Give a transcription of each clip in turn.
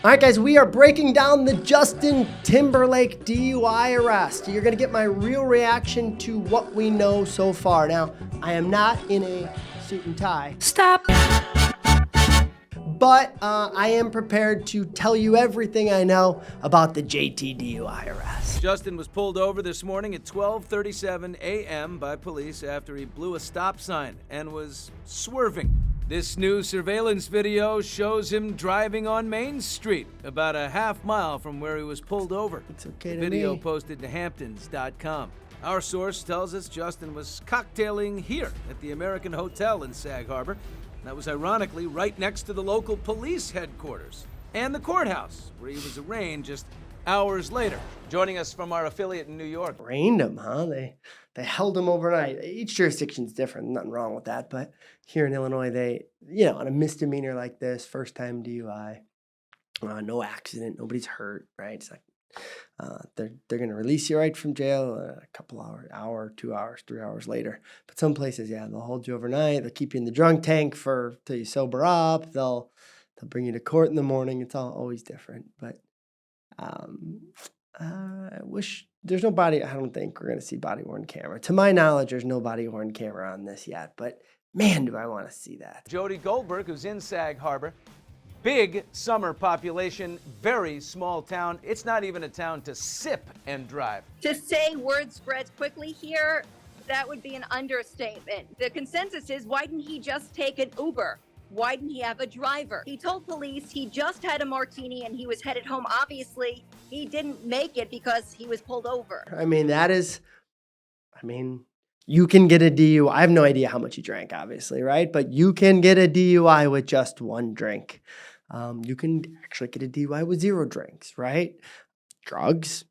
All right, guys, we are breaking down the Justin Timberlake DUI arrest. You're going to get my real reaction to what we know so far. Now, I am not in a suit and tie. Stop. But I am prepared to tell you everything I know about the JT DUI arrest. Justin was pulled over this morning at 12:37 a.m. by police after he blew a stop sign and was swerving. This new surveillance video shows him driving on Main Street, about a half mile from where he was pulled over. It's okay to Video me. posted to Hamptons.com. Our source tells us Justin was cocktailing here at the American Hotel in Sag Harbor. That was ironically right next to the local police headquarters and the courthouse, where he was arraigned just hours later. Joining us from our affiliate in New York. Arraigned him, huh? They held him overnight. Each jurisdiction's different, nothing wrong with that. But here in Illinois, they, on a misdemeanor like this, first time DUI, no accident, nobody's hurt, right? It's like they're going to release you right from jail a couple hour, 2 hours, 3 hours later. But some places, they'll hold you overnight. They'll keep you in the drunk tank till you sober up. They'll bring you to court in the morning. It's always different. But I wish there's no body. I don't think we're going to see body-worn camera. To my knowledge, there's no body-worn camera on this yet. But man, do I want to see that. Jody Goldberg, who's in Sag Harbor. Big summer population, very small town. It's not even a town to sip and drive. To say word spreads quickly here, that would be an understatement. The consensus is, why didn't he just take an Uber? Why didn't he have a driver? He told police he just had a martini and he was headed home. Obviously, he didn't make it because he was pulled over. You can get a DUI. I have no idea how much he drank, obviously, right? But you can get a DUI with just one drink. You can actually get a DUI with 0 drinks, right? Drugs,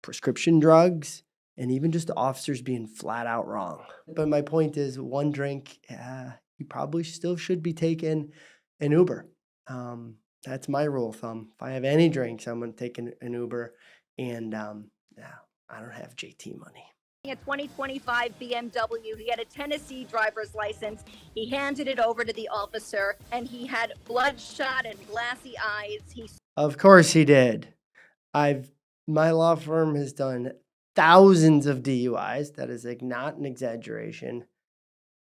prescription drugs, and even just the officers being flat out wrong. But my point is, one drink, you probably still should be taking an Uber. That's my rule of thumb. If I have any drinks, I'm going to take an Uber. And I don't have JT money. A 2025 BMW. He had a Tennessee driver's license. He handed it over to the officer, and he had bloodshot and glassy eyes. Of course he did. My law firm has done thousands of DUIs. That is not an exaggeration.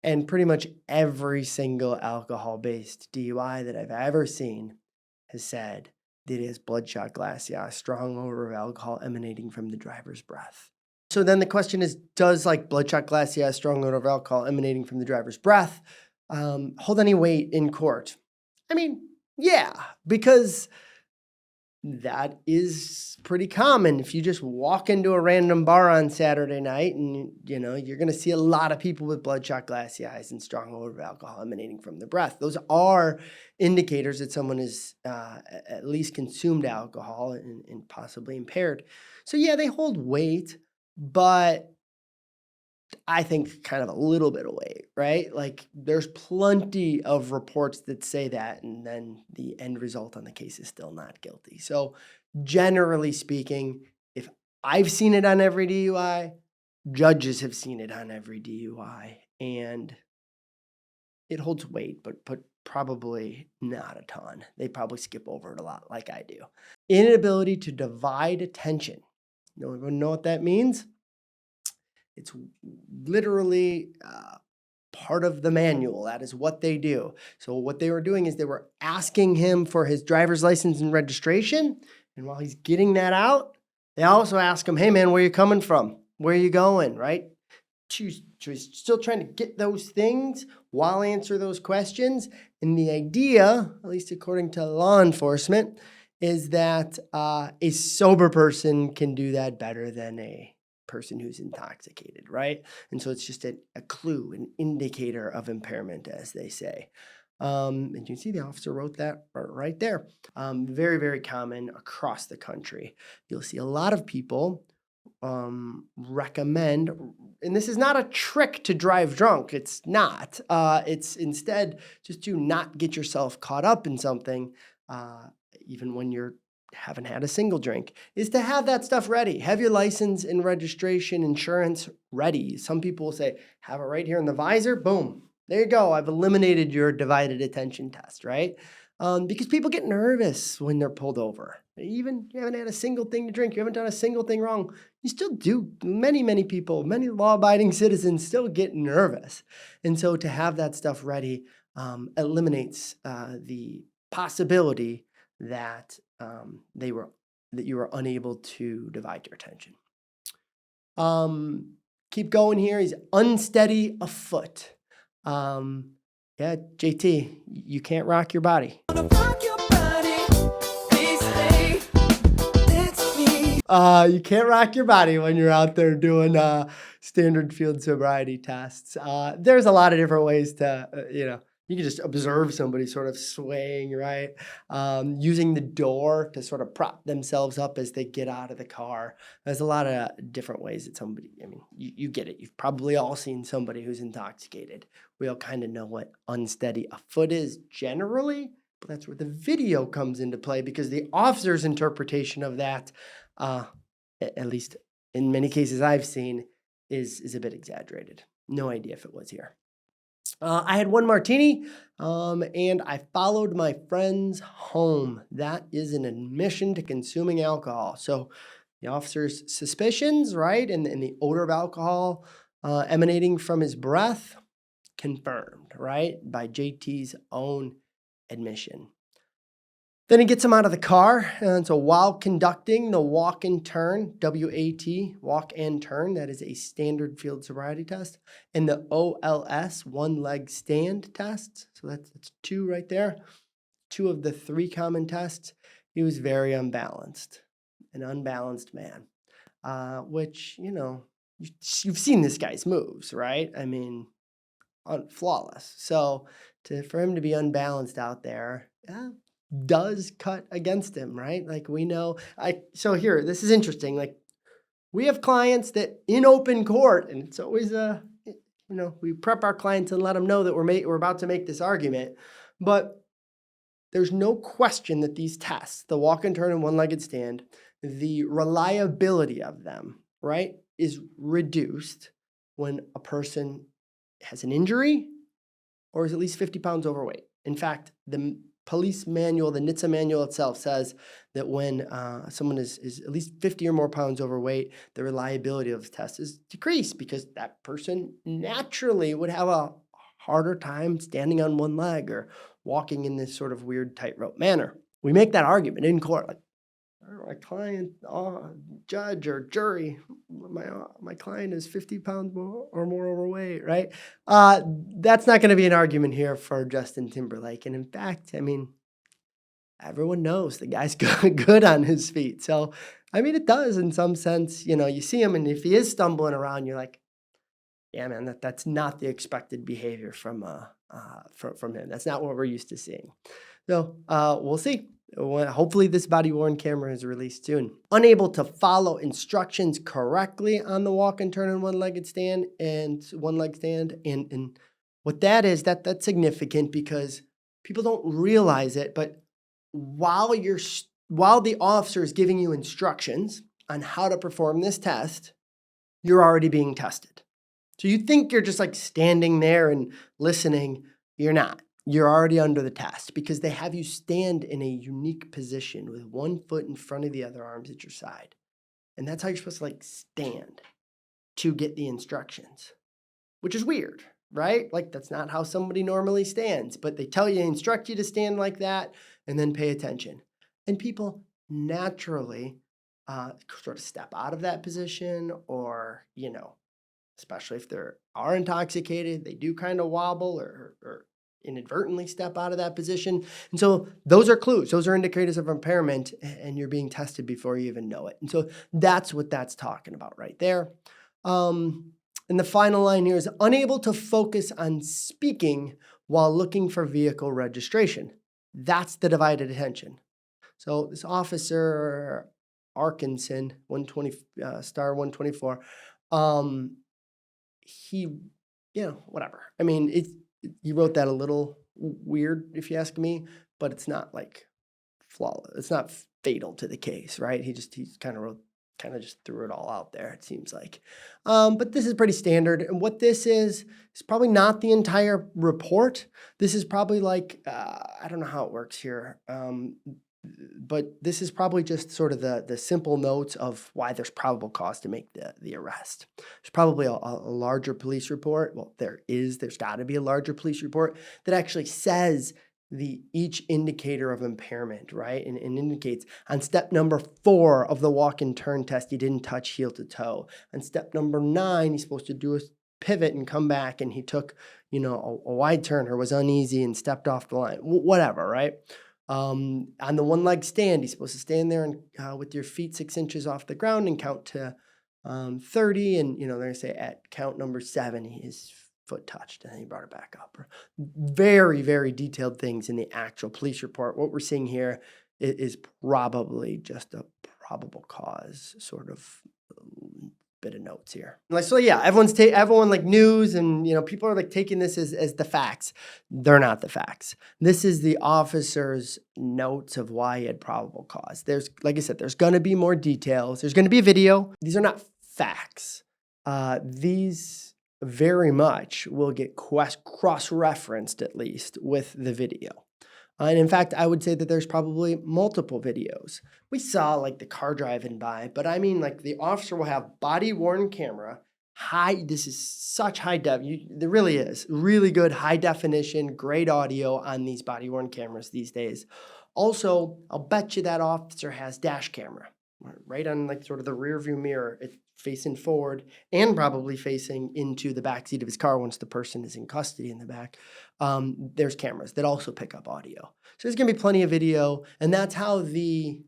And pretty much every single alcohol-based DUI that I've ever seen has said that it is bloodshot, glassy, a strong odor of alcohol emanating from the driver's breath. So then the question is, does bloodshot, glassy eye, strong odor of alcohol emanating from the driver's breath hold any weight in court? Yeah, because that is pretty common. If you just walk into a random bar on Saturday night and, you're going to see a lot of people with bloodshot, glassy eyes and strong odor of alcohol emanating from the breath. Those are indicators that someone is at least consumed alcohol and possibly impaired. So yeah, they hold weight. But I think kind of a little bit of weight, right? There's plenty of reports that say that, and then the end result on the case is still not guilty. So generally speaking, if I've seen it on every DUI, judges have seen it on every DUI, and it holds weight, but probably not a ton. They probably skip over it a lot like I do. Inability to divide attention. You know what that means? It's literally part of the manual. That is what they do. So what they were doing is they were asking him for his driver's license and registration. And while he's getting that out, they also ask him, hey, man, where are you coming from? Where are you going, right? So he's still trying to get those things while answer those questions. And the idea, at least according to law enforcement, is that a sober person can do that better than a person who's intoxicated, right? And so it's just a clue, an indicator of impairment, as they say. And you can see the officer wrote that right there. Very, very common across the country. You'll see a lot of people recommend, and this is not a trick to drive drunk. It's not. It's instead just to not get yourself caught up in something, even when you haven't had a single drink, is to have that stuff ready. Have your license and registration, insurance ready. Some people will say, have it right here in the visor. Boom. There you go. I've eliminated your divided attention test, right? because people get nervous when they're pulled over. Even you haven't had a single thing to drink, you haven't done a single thing wrong, you still do. Many people, many law-abiding citizens still get nervous. And so to have that stuff ready eliminates the possibility that you were unable to divide your attention. Keep going here. He's unsteady afoot. Yeah, JT, you can't rock your body. You can't rock your body when you're out there doing standard field sobriety tests. There's a lot of different ways to, you can just observe somebody sort of swaying, right? Using the door to sort of prop themselves up as they get out of the car. There's a lot of different ways that somebody, you get it. You've probably all seen somebody who's intoxicated. We all kind of know what unsteady afoot is generally, but that's where the video comes into play because the officer's interpretation of that, at least in many cases I've seen, is a bit exaggerated. No idea if it was here. I had one martini, and I followed my friends home. That is an admission to consuming alcohol. So the officer's suspicions, right, and the odor of alcohol emanating from his breath, confirmed, right, by JT's own admission. Then he gets him out of the car, and so while conducting the walk and turn, WAT, walk and turn, that is a standard field sobriety test, and the OLS, one leg stand test, so that's 2 right there, 2 of the 3 common tests, he was very unbalanced, an unbalanced man, which, you've seen this guy's moves, right? I mean, flawless. So for him to be unbalanced out there, does cut against him, right? Like we know, so here, this is interesting. Like we have clients that in open court, and it's always we prep our clients and let them know that we're about to make this argument, but there's no question that these tests, the walk and turn and one-legged stand, the reliability of them, right, is reduced when a person has an injury or is at least 50 pounds overweight. In fact, the police manual, the NHTSA manual itself says that when someone is at least 50 or more pounds overweight, the reliability of the test is decreased because that person naturally would have a harder time standing on one leg or walking in this sort of weird tightrope manner. We make that argument in court, like my client, judge or jury, my client is 50 pounds or more overweight, right? That's not going to be an argument here for Justin Timberlake. And in fact, everyone knows the guy's good on his feet. So, it does in some sense, you see him and if he is stumbling around, you're like, yeah, man, that's not the expected behavior from him. That's not what we're used to seeing. So we'll see. Hopefully this body-worn camera is released soon. Unable to follow instructions correctly on the walk and turn and one-leg stand. And what that is, that's significant because people don't realize it, but while the officer is giving you instructions on how to perform this test, you're already being tested. So you think you're just like standing there and listening. You're not. You're already under the test because they have you stand in a unique position with one foot in front of the other, arms at your side. And that's how you're supposed to stand to get the instructions, which is weird, right? Like that's not how somebody normally stands, but they instruct you to stand like that and then pay attention. And people naturally sort of step out of that position or, especially if they are intoxicated, they do kind of wobble or inadvertently step out of that position. And so those are clues. Those are indicators of impairment and you're being tested before you even know it. And so that's what that's talking about right there. And the final line here is unable to focus on speaking while looking for vehicle registration. That's the divided attention. So this officer, Arkinson, 120, star 124, he, whatever. He wrote that a little weird, if you ask me, but it's not flawless. It's not fatal to the case, right? He kind of wrote kind of just threw it all out there, it seems like. But this is pretty standard. And what this is probably not the entire report. This is probably like, I don't know how it works here. But this is probably just sort of the simple notes of why there's probable cause to make the arrest. There's probably a larger police report. Well, there's got to be a larger police report that actually says each indicator of impairment, right? And indicates on step number 4 of the walk and turn test, he didn't touch heel to toe. On step number 9, he's supposed to do a pivot and come back, and he took, a wide turn or was uneasy and stepped off the line, whatever, right? On the one leg stand, he's supposed to stand there and with your feet 6 inches off the ground and count to 30. And, they're going to say at count number 7, his foot touched and he brought it back up. Very, very detailed things in the actual police report. What we're seeing here is probably just a probable cause sort of bit of notes here. So yeah, everyone like news and people are like taking this as the facts. They're not the facts. This is the officer's notes of why he had probable cause. There's, like I said, there's going to be more details. There's going to be a video. These are not facts. These very much will get cross-referenced at least with the video. And in fact, I would say that there's probably multiple videos. We saw like the car driving by, but I mean like the officer will have body-worn camera, this is such high def, there really is, really good high definition, great audio on these body-worn cameras these days. Also, I'll bet you that officer has dash camera, right on like sort of the rear view mirror. It's facing forward and probably facing into the back seat of his car once the person is in custody in the back. There's cameras that also pick up audio. So there's going to be plenty of video, and that's how the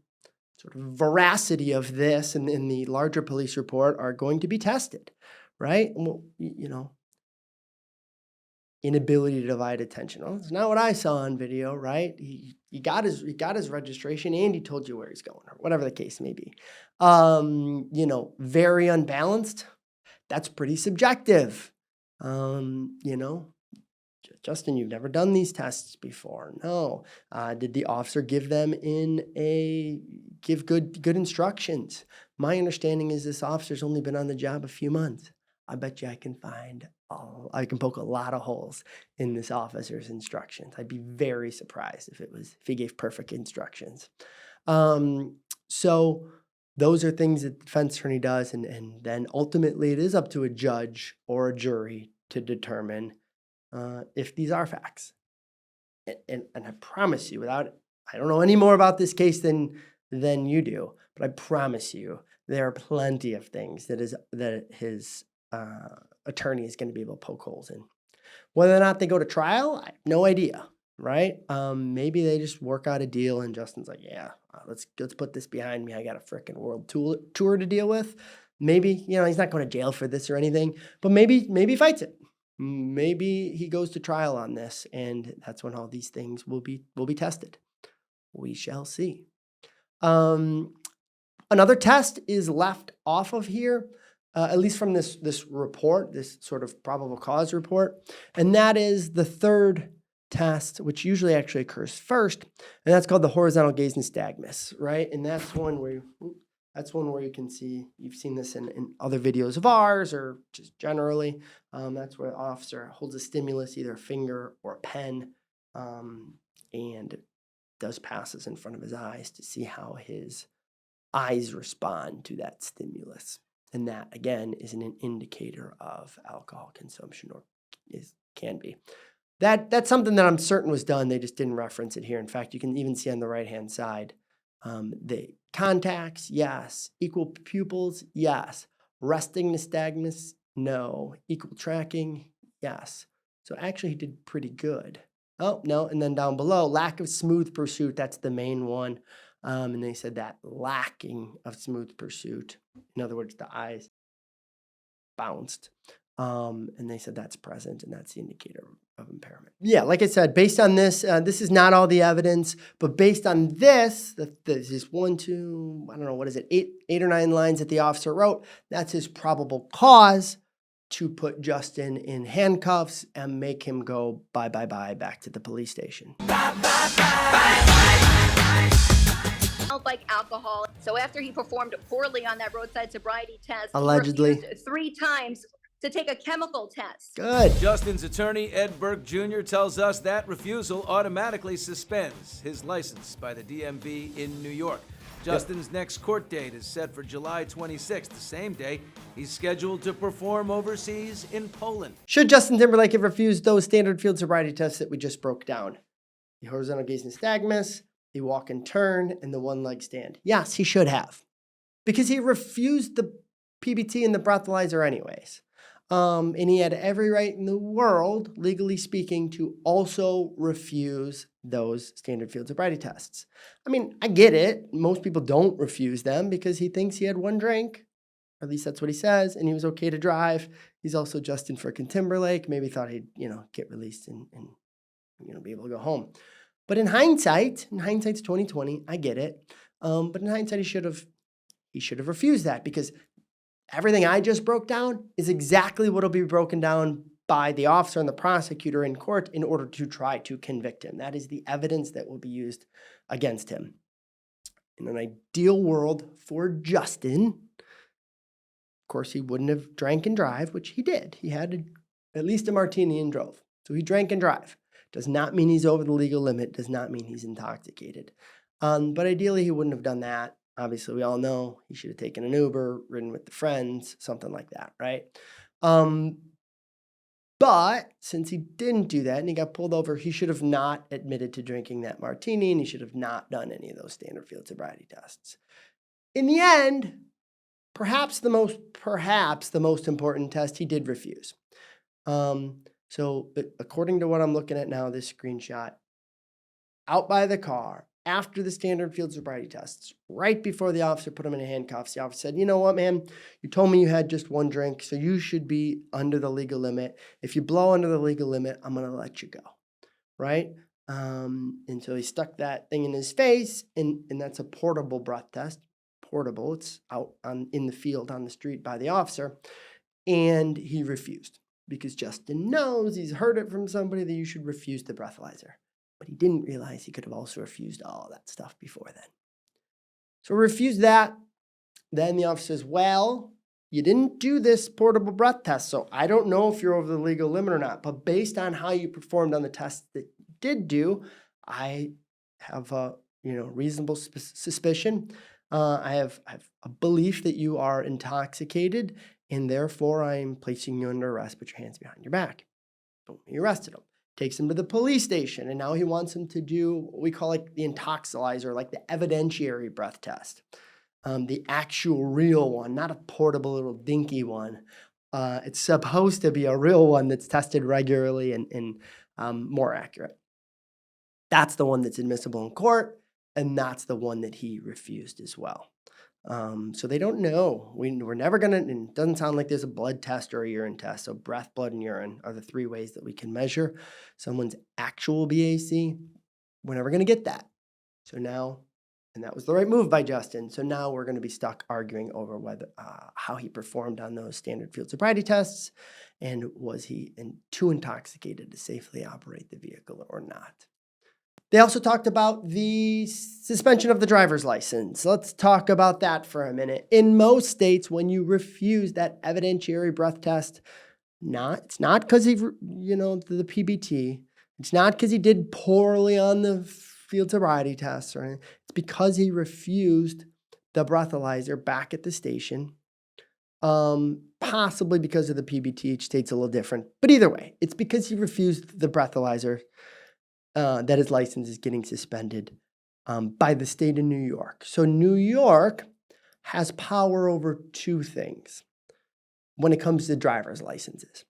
sort of veracity of this and in the larger police report are going to be tested, right? Well, inability to divide attention. Well, it's not what I saw on video, right? He got his registration and he told you where he's going, or whatever the case may be. Very unbalanced. That's pretty subjective. Justin, you've never done these tests before. No. Did the officer give them give good instructions? My understanding is this officer's only been on the job a few months. I bet you I can poke a lot of holes in this officer's instructions. I'd be very surprised if he gave perfect instructions. So those are things that the defense attorney does, and then ultimately it is up to a judge or a jury to determine if these are facts. And I promise you, I don't know any more about this case than you do, but I promise you there are plenty of things that his attorney is going to be able to poke holes in. Whether or not they go to trial, I have no idea, right? Maybe they just work out a deal and Justin's like, yeah, let's put this behind me. I got a freaking world tour to deal with. Maybe, he's not going to jail for this or anything, but maybe he fights it. Maybe he goes to trial on this, and that's when all these things will be tested. We shall see. Another test is left off of here, at least from this report, this sort of probable cause report, and that is the third test, which usually actually occurs first, and that's called the horizontal gaze nystagmus, right? And that's one where you can see, you've seen this in other videos of ours or just generally. That's where the officer holds a stimulus, either a finger or a pen, and does passes in front of his eyes to see how his eyes respond to that stimulus. And that, again, is an indicator of alcohol consumption, or can be. That's something that I'm certain was done. They just didn't reference it here. In fact, you can even see on the right-hand side, the contacts, yes. Equal pupils, yes. Resting nystagmus, no. Equal tracking, yes. So actually he did pretty good. Oh, no, and then down below, lack of smooth pursuit, that's the main one. And they said that lacking of smooth pursuit, in other words, the eyes bounced. And they said that's present, and that's the indicator of impairment. Yeah, like I said, based on this, this is not all the evidence, but based on this, this is 1, 2, I don't know, what is it, 8 or 9 lines that the officer wrote, that's his probable cause to put Justin in handcuffs and make him go bye back to the police station. But like alcohol. So after he performed poorly on that roadside sobriety test, Allegedly. he refused 3 times to take a chemical test. Good. Justin's attorney, Ed Burke Jr., tells us that refusal automatically suspends his license by the DMV in New York. Justin's next court date is set for July 26th, the same day he's scheduled to perform overseas in Poland. Should Justin Timberlake have refused those standard field sobriety tests that we just broke down? The horizontal gaze nystagmus, the walk and turn, and the one-leg stand. Yes, he should have. Because he refused the PBT and the breathalyzer anyways. And he had every right in the world, legally speaking, to also refuse those standard field sobriety tests. I mean, I get it. Most people don't refuse them because he thinks he had 1 drink. Or at least that's what he says. And he was okay to drive. He's also Justin freaking Timberlake. Maybe thought he'd, get released and be able to go home. But in hindsight's 2020, I get it. But in hindsight, he should have refused that because everything I just broke down is exactly what will be broken down by the officer and the prosecutor in court in order to try to convict him. That is the evidence that will be used against him. In an ideal world for Justin, of course, he wouldn't have drank and drive, which he did. He had at least a martini and drove. So he drank and drive. Does not mean he's over the legal limit. Does not mean he's intoxicated. But ideally, he wouldn't have done that. Obviously, we all know he should have taken an Uber, ridden with the friends, something like that, right? But since he didn't do that and he got pulled over, he should have not admitted to drinking that martini and he should have not done any of those standard field sobriety tests. In the end, perhaps the most important test he did refuse. So according to what I'm looking at now, this screenshot, out by the car, after the standard field sobriety tests, right before the officer put him in handcuffs, the officer said, you know what, man, you told me you had just 1 drink, so you should be under the legal limit. If you blow under the legal limit, I'm going to let you go, right? And so he stuck that thing in his face, and that's a portable breath test. Portable, it's out in the field on the street by the officer, and he refused because Justin knows, he's heard it from somebody, that you should refuse the breathalyzer. But he didn't realize he could have also refused all of that stuff before then. So refused that. Then the officer says, well, you didn't do this portable breath test, so I don't know if you're over the legal limit or not. But based on how you performed on the test that you did do, I have a reasonable suspicion. I have a belief that you are intoxicated, and therefore I'm placing you under arrest. Put your hands behind your back. Boom, he arrested him. Takes him to the police station, and now he wants him to do what we call like the intoxilizer, like the evidentiary breath test. The actual real one, not a portable little dinky one. It's supposed to be a real one that's tested regularly and more accurate. That's the one that's admissible in court, and that's the one that he refused as well. So they don't know. We're never going to, and it doesn't sound like there's a blood test or a urine test. So breath, blood, and urine are the 3 ways that we can measure someone's actual BAC. We're never going to get that. So now, and that was the right move by Justin. So now we're going to be stuck arguing over whether how he performed on those standard field sobriety tests, and was he too intoxicated to safely operate the vehicle or not. They also talked about the suspension of the driver's license. Let's talk about that for a minute. In most states, when you refuse that evidentiary breath test, it's not because he, the PBT. It's not because he did poorly on the field sobriety tests or anything. It's because he refused the breathalyzer back at the station. Possibly because of the PBT. Each state's a little different. But either way, it's because he refused the breathalyzer that his license is getting suspended by the state of New York. So New York has power over 2 things when it comes to driver's licenses.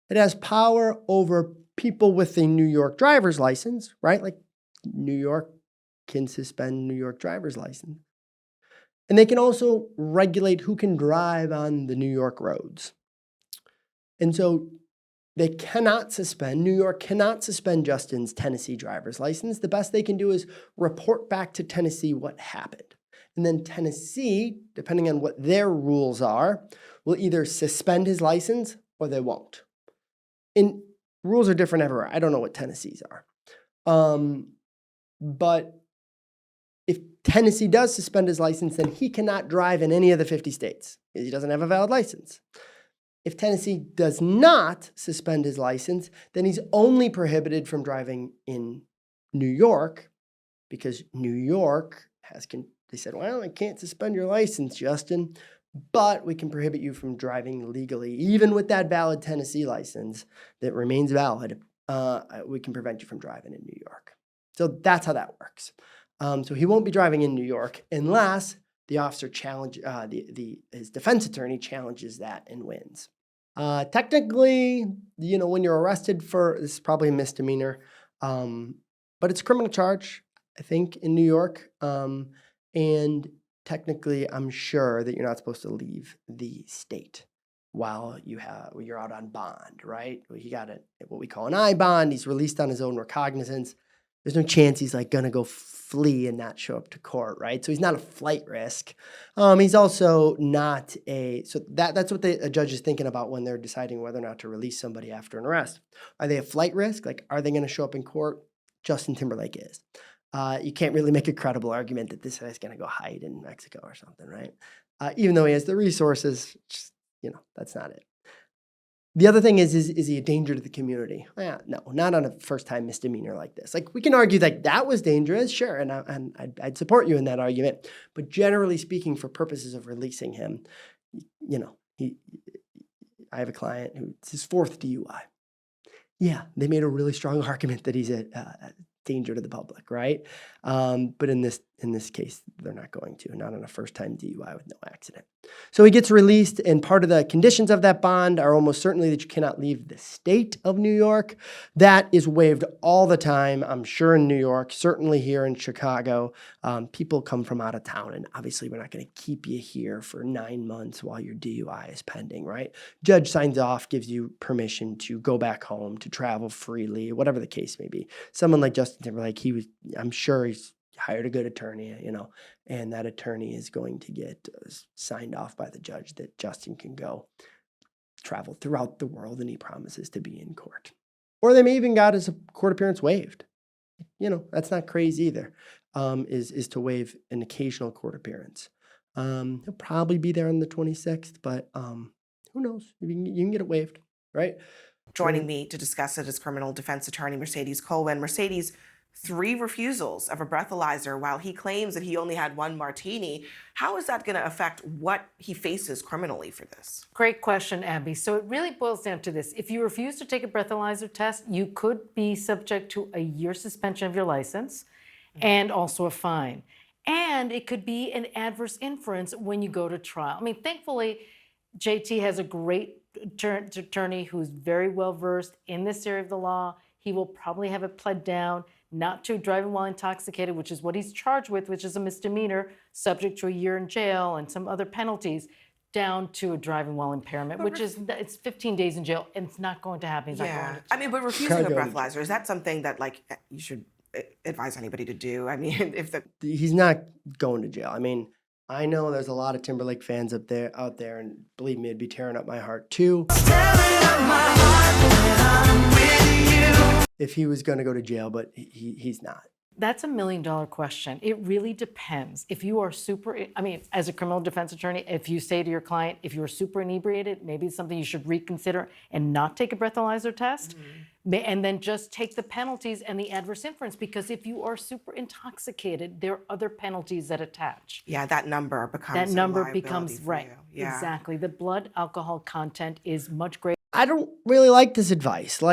It has power over people with a New York driver's license, right? Like New York can suspend New York driver's license. And they can also regulate who can drive on the New York roads. And so New York cannot suspend Justin's Tennessee driver's license. The best they can do is report back to Tennessee what happened. And then Tennessee, depending on what their rules are, will either suspend his license or they won't. And rules are different everywhere. I don't know what Tennessee's are. But If Tennessee does suspend his license, then he cannot drive in any of the 50 states. He doesn't have a valid license. If Tennessee does not suspend his license, then he's only prohibited from driving in New York, because New York they said, well, I can't suspend your license, Justin, but we can prohibit you from driving legally. Even with that valid Tennessee license that remains valid, we can prevent you from driving in New York. So that's how that works. So he won't be driving in New York unless the officer his defense attorney challenges that and wins. Technically, when you're arrested this is probably a misdemeanor, but it's a criminal charge, I think, in New York. And technically, I'm sure that you're not supposed to leave the state while you're out on bond, right? He got what we call an I bond. He's released on his own recognizance. There's no chance he's gonna go flee and not show up to court, right? So he's not a flight risk. He's also not so that's what a judge is thinking about when they're deciding whether or not to release somebody after an arrest. Are they a flight risk? Are they gonna show up in court? Justin Timberlake is. You can't really make a credible argument that this guy's gonna go hide in Mexico or something, right? Even though he has the resources, that's not it. The other thing is he a danger to the community? No, not on a first-time misdemeanor like this. We can argue that was dangerous, sure, and I'd support you in that argument. But generally speaking, for purposes of releasing him, I have a client who it's his 4th DUI. Yeah, they made a really strong argument that he's a danger to the public, right? But in this case, they're not going to, not on a first-time DUI with no accident. So he gets released, and part of the conditions of that bond are almost certainly that you cannot leave the state of New York. That is waived all the time, I'm sure, in New York, certainly here in Chicago. People come from out of town, and obviously we're not going to keep you here for 9 months while your DUI is pending, right? Judge signs off, gives you permission to go back home, to travel freely, whatever the case may be. Someone like Justin Timberlake, I'm sure he's hired a good attorney, and that attorney is going to get signed off by the judge that Justin can go travel throughout the world, and he promises to be in court. Or they may even got his court appearance waived. That's not crazy either, is to waive an occasional court appearance. He'll probably be there on the 26th, but who knows? You can get it waived, right? Joining me to discuss it is criminal defense attorney Mercedes Colwin. Mercedes, 3 refusals of a breathalyzer while he claims that he only had 1 martini. How is that going to affect what he faces criminally for this? Great question, Abby. So it really boils down to this. If you refuse to take a breathalyzer test, you could be subject to a year suspension of your license and also a fine. And it could be an adverse inference when you go to trial. Thankfully, JT has a great attorney who's very well versed in this area of the law. He will probably have it pled down, not to driving while intoxicated, which is what he's charged with, which is a misdemeanor, subject to a year in jail and some other penalties, down to a driving while impairment, which is, it's 15 days in jail, and it's not going to happen. He's not going to. But refusing a breathalyzer, is that something that you should advise anybody to do? He's not going to jail. I know there's a lot of Timberlake fans out there, and believe me, it'd be tearing up my heart too. If he was going to go to jail, but he's not. That's $1 million question. It really depends. If you are as a criminal defense attorney, if you say to your client, if you're super inebriated, maybe it's something you should reconsider and not take a breathalyzer test, and then just take the penalties and the adverse inference, because if you are super intoxicated, there are other penalties that attach. Yeah, that number becomes right. Yeah. Exactly. The blood alcohol content is much greater. I don't really like this advice.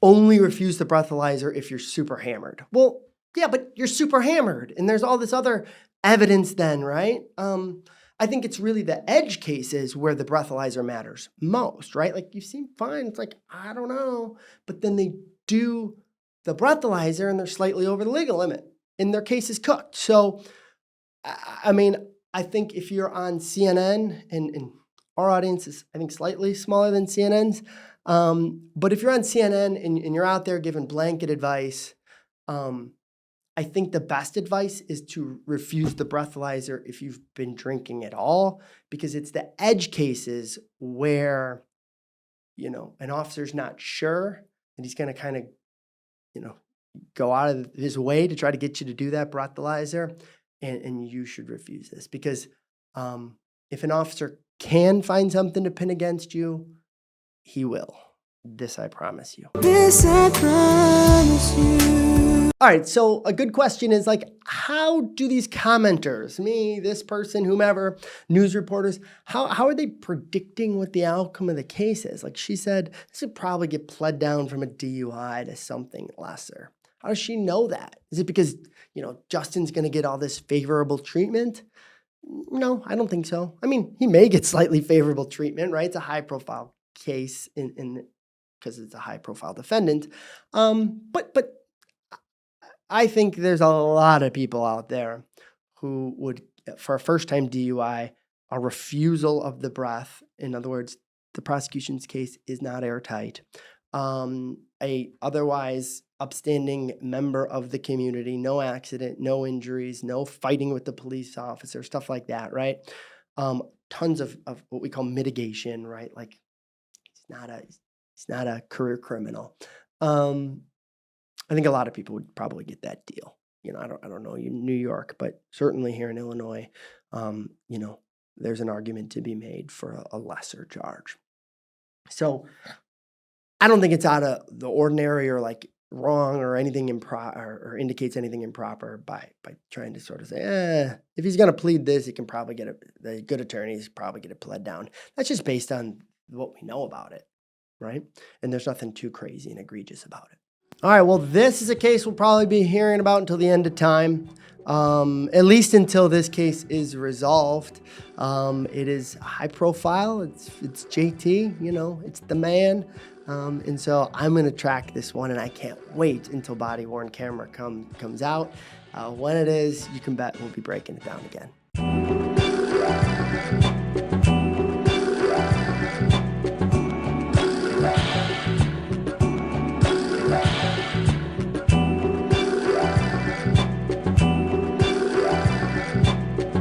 Only refuse the breathalyzer if you're super hammered. Well, yeah, but you're super hammered, and there's all this other evidence then, right? I think it's really the edge cases where the breathalyzer matters most, right? You seem fine. It's I don't know. But then they do the breathalyzer, and they're slightly over the legal limit, and their case is cooked. So, I think if you're on CNN, and our audience is, I think, slightly smaller than CNN's, but if you're on CNN and you're out there giving blanket advice, I think the best advice is to refuse the breathalyzer if you've been drinking at all, because it's the edge cases where, an officer's not sure, and he's going to kind of, go out of his way to try to get you to do that breathalyzer. and you should refuse this because if an officer can find something to pin against you, he will. This I promise you. This I promise you. All right, so a good question is like, how do these commenters, me, this person, whomever, news reporters, how are they predicting what the outcome of the case is? Like she said, this would probably get pled down from a DUI to something lesser. How does she know that? Is it because, Justin's going to get all this favorable treatment? No, I don't think so. I mean, he may get slightly favorable treatment, right? It's a high-profile case because it's a high-profile defendant. But I think there's a lot of people out there who would, for a first-time DUI, a refusal of the breath. In other words, the prosecution's case is not airtight. A otherwise upstanding member of the community, no accident, no injuries, no fighting with the police officer, stuff like that, right? Tons of what we call mitigation, right? Like he's not a career criminal. I think a lot of people would probably get that deal. I don't know in New York, but certainly here in Illinois, there's an argument to be made for a lesser charge. So I don't think it's out of the ordinary or like wrong or anything improper or indicates anything improper by trying to sort of say, if he's going to plead this, he can probably get the good attorneys probably get it pled down. That's just based on what we know about it, right? And there's nothing too crazy and egregious about it. All right, well, this is a case we'll probably be hearing about until the end of time, at least until this case is resolved. It is high profile. It's JT, it's the man. And so I'm going to track this one, and I can't wait until body-worn camera comes out. When it is, you can bet we'll be breaking it down again.